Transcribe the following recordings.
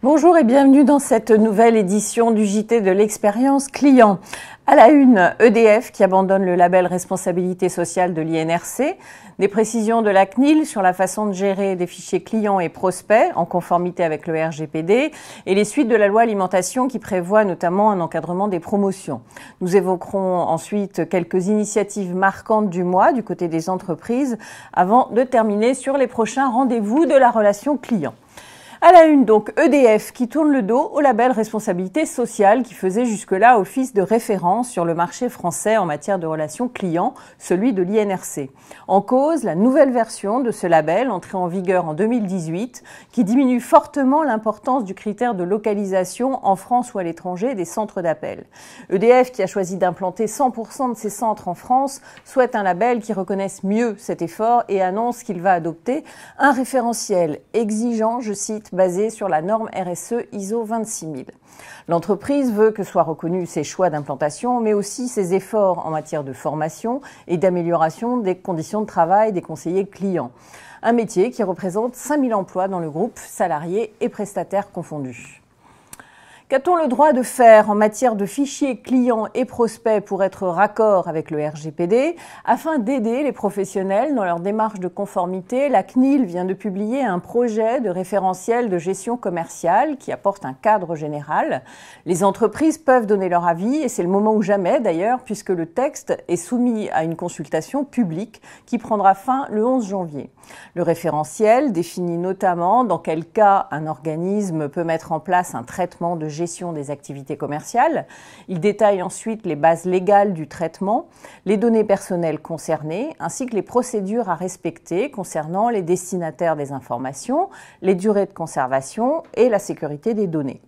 Bonjour et bienvenue dans cette nouvelle édition du JT de l'expérience client. À la une, EDF qui abandonne le label responsabilité sociale de l'INRC, des précisions de la CNIL sur la façon de gérer des fichiers clients et prospects en conformité avec le RGPD et les suites de la loi alimentation qui prévoit notamment un encadrement des promotions. Nous évoquerons ensuite quelques initiatives marquantes du mois du côté des entreprises avant de terminer sur les prochains rendez-vous de la relation client. À la une, donc, EDF qui tourne le dos au label responsabilité sociale qui faisait jusque-là office de référence sur le marché français en matière de relations clients, celui de l'INRC. En cause, la nouvelle version de ce label, entrée en vigueur en 2018, qui diminue fortement l'importance du critère de localisation en France ou à l'étranger des centres d'appel. EDF, qui a choisi d'implanter 100% de ses centres en France, souhaite un label qui reconnaisse mieux cet effort et annonce qu'il va adopter un référentiel exigeant, je cite, basé sur la norme RSE ISO 26000. L'entreprise veut que soient reconnus ses choix d'implantation, mais aussi ses efforts en matière de formation et d'amélioration des conditions de travail des conseillers clients. Un métier qui représente 5000 emplois dans le groupe, salariés et prestataires confondus. Qu'a-t-on le droit de faire en matière de fichiers clients et prospects pour être raccord avec le RGPD? Afin d'aider les professionnels dans leur démarche de conformité, la CNIL vient de publier un projet de référentiel de gestion commerciale qui apporte un cadre général. Les entreprises peuvent donner leur avis et c'est le moment ou jamais d'ailleurs puisque le texte est soumis à une consultation publique qui prendra fin le 11 janvier. Le référentiel définit notamment dans quel cas un organisme peut mettre en place un traitement de gestion des activités commerciales. Il détaille ensuite les bases légales du traitement, les données personnelles concernées, ainsi que les procédures à respecter concernant les destinataires des informations, les durées de conservation et la sécurité des données.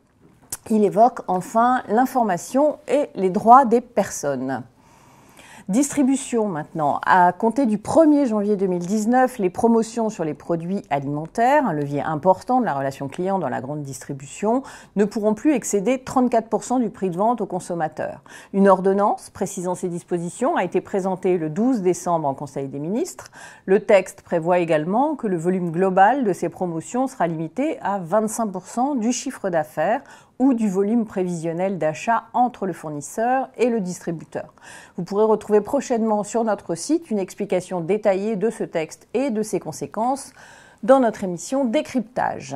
Il évoque enfin l'information et les droits des personnes. Distribution maintenant. À compter du 1er janvier 2019, les promotions sur les produits alimentaires, un levier important de la relation client dans la grande distribution, ne pourront plus excéder 34% du prix de vente aux consommateurs. Une ordonnance précisant ces dispositions a été présentée le 12 décembre en Conseil des ministres. Le texte prévoit également que le volume global de ces promotions sera limité à 25% du chiffre d'affaires ou du volume prévisionnel d'achat entre le fournisseur et le distributeur. Vous pourrez retrouver prochainement sur notre site une explication détaillée de ce texte et de ses conséquences dans notre émission Décryptage.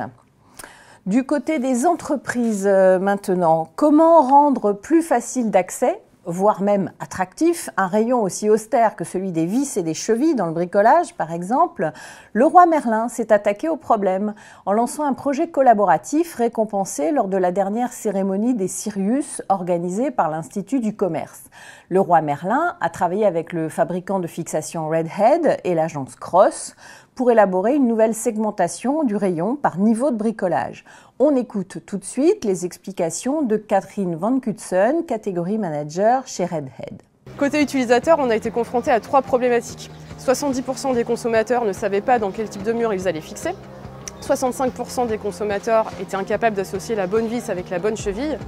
Du côté des entreprises maintenant, comment rendre plus facile d'accès, voire même attractif, un rayon aussi austère que celui des vis et des chevilles dans le bricolage, par exemple, Leroy Merlin s'est attaqué au problème en lançant un projet collaboratif récompensé lors de la dernière cérémonie des Sirius organisée par l'Institut du commerce. Leroy Merlin a travaillé avec le fabricant de fixation Redhead et l'agence Cross pour élaborer une nouvelle segmentation du rayon par niveau de bricolage. On écoute tout de suite les explications de Catherine Van Kutsen, catégorie manager chez Redhead. Côté utilisateur, on a été confronté à 3 problématiques. 70% des consommateurs ne savaient pas dans quel type de mur ils allaient fixer. 65% des consommateurs étaient incapables d'associer la bonne vis avec la bonne cheville.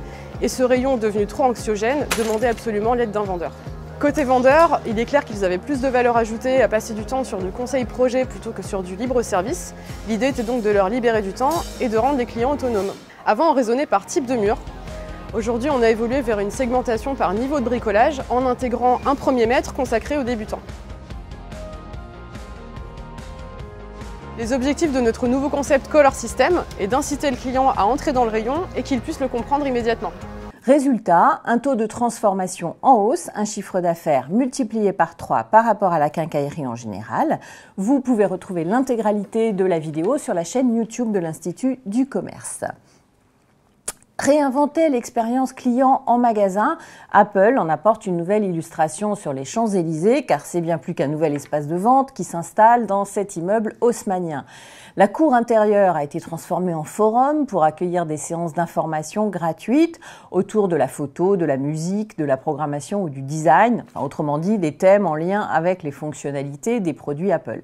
Et ce rayon, devenu trop anxiogène, demandait absolument l'aide d'un vendeur. Côté vendeur, il est clair qu'ils avaient plus de valeur ajoutée à passer du temps sur du conseil projet plutôt que sur du libre service. L'idée était donc de leur libérer du temps et de rendre les clients autonomes. Avant, on raisonnait par type de mur. Aujourd'hui, on a évolué vers une segmentation par niveau de bricolage en intégrant un premier mètre consacré aux débutants. Les objectifs de notre nouveau concept Color System est d'inciter le client à entrer dans le rayon et qu'il puisse le comprendre immédiatement. Résultat, un taux de transformation en hausse, un chiffre d'affaires multiplié par 3 par rapport à la quincaillerie en général. Vous pouvez retrouver l'intégralité de la vidéo sur la chaîne YouTube de l'Institut du commerce. Réinventer l'expérience client en magasin, Apple en apporte une nouvelle illustration sur les Champs-Élysées, car c'est bien plus qu'un nouvel espace de vente qui s'installe dans cet immeuble haussmannien. La cour intérieure a été transformée en forum pour accueillir des séances d'information gratuites autour de la photo, de la musique, de la programmation ou du design, enfin, autrement dit des thèmes en lien avec les fonctionnalités des produits Apple.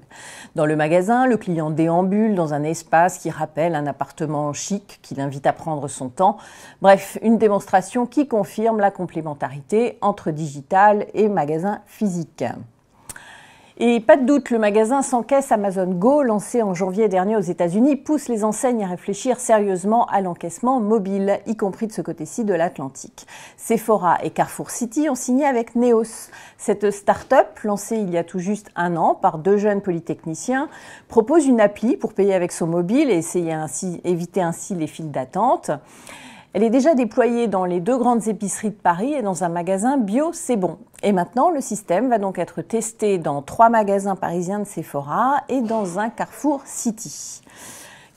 Dans le magasin, le client déambule dans un espace qui rappelle un appartement chic qui l'invite à prendre son temps. Bref, une démonstration qui confirme la complémentarité entre digital et magasin physique. Et pas de doute, le magasin sans caisse Amazon Go, lancé en janvier dernier aux États-Unis, pousse les enseignes à réfléchir sérieusement à l'encaissement mobile, y compris de ce côté-ci de l'Atlantique. Sephora et Carrefour City ont signé avec Neos. Cette start-up, lancée il y a tout juste un an par 2 jeunes polytechniciens, propose une appli pour payer avec son mobile et éviter ainsi les files d'attente. Elle est déjà déployée dans les 2 grandes épiceries de Paris et dans un magasin Bio C'est Bon. Et maintenant, le système va donc être testé dans 3 magasins parisiens de Sephora et dans un Carrefour City.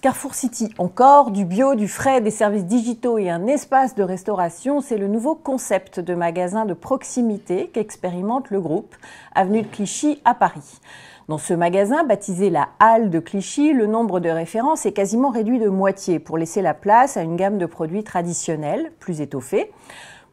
Carrefour City encore, du bio, du frais, des services digitaux et un espace de restauration, c'est le nouveau concept de magasin de proximité qu'expérimente le groupe, avenue de Clichy à Paris. Dans ce magasin, baptisé la Halle de Clichy, le nombre de références est quasiment réduit de moitié pour laisser la place à une gamme de produits traditionnels, plus étoffés.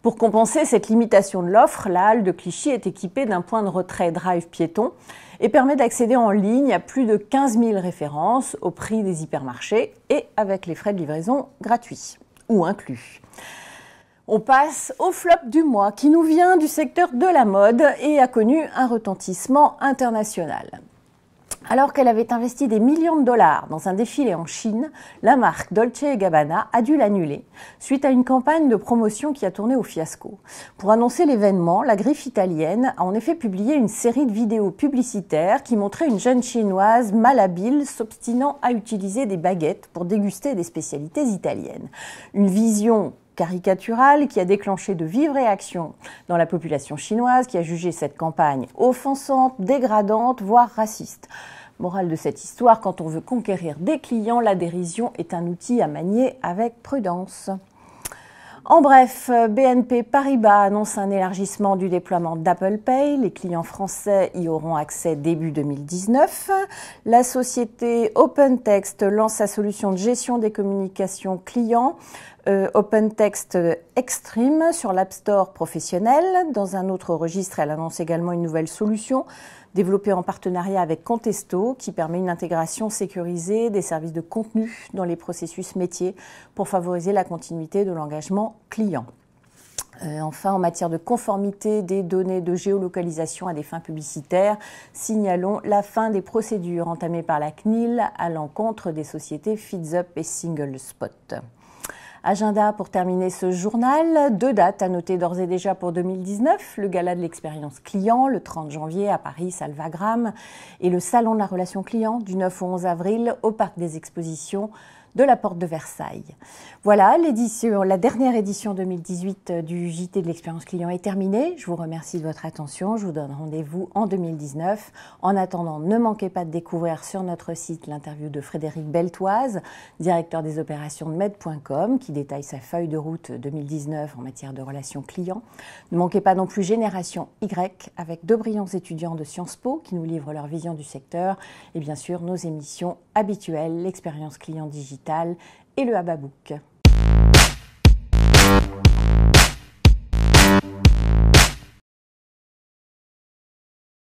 Pour compenser cette limitation de l'offre, la Halle de Clichy est équipée d'un point de retrait drive piéton et permet d'accéder en ligne à plus de 15 000 références au prix des hypermarchés et avec les frais de livraison gratuits ou inclus. On passe au flop du mois qui nous vient du secteur de la mode et a connu un retentissement international. Alors qu'elle avait investi des millions de dollars dans un défilé en Chine, la marque Dolce & Gabbana a dû l'annuler suite à une campagne de promotion qui a tourné au fiasco. Pour annoncer l'événement, la griffe italienne a en effet publié une série de vidéos publicitaires qui montraient une jeune chinoise malhabile s'obstinant à utiliser des baguettes pour déguster des spécialités italiennes. Une vision caricaturale qui a déclenché de vives réactions dans la population chinoise qui a jugé cette campagne offensante, dégradante, voire raciste. Morale de cette histoire, quand on veut conquérir des clients, la dérision est un outil à manier avec prudence. En bref, BNP Paribas annonce un élargissement du déploiement d'Apple Pay. Les clients français y auront accès début 2019. La société OpenText lance sa solution de gestion des communications clients OpenText Extreme sur l'App Store professionnel. Dans un autre registre, elle annonce également une nouvelle solution développée en partenariat avec Contesto qui permet une intégration sécurisée des services de contenu dans les processus métiers pour favoriser la continuité de l'engagement client. Enfin, en matière de conformité des données de géolocalisation à des fins publicitaires, signalons la fin des procédures entamées par la CNIL à l'encontre des sociétés FeedsUp et SingleSpot. Agenda pour terminer ce journal, 2 dates à noter d'ores et déjà pour 2019, le gala de l'expérience client le 30 janvier à Paris, salle Wagram, et le salon de la relation client du 9 au 11 avril au parc des expositions de la Porte de Versailles. Voilà, la dernière édition 2018 du JT de l'expérience client est terminée. Je vous remercie de votre attention. Je vous donne rendez-vous en 2019. En attendant, ne manquez pas de découvrir sur notre site l'interview de Frédéric Beltoise, directeur des opérations de Med.com, qui détaille sa feuille de route 2019 en matière de relations clients. Ne manquez pas non plus Génération Y avec 2 brillants étudiants de Sciences Po qui nous livrent leur vision du secteur et bien sûr nos émissions habituelles, l'expérience client digitale et le Hababook.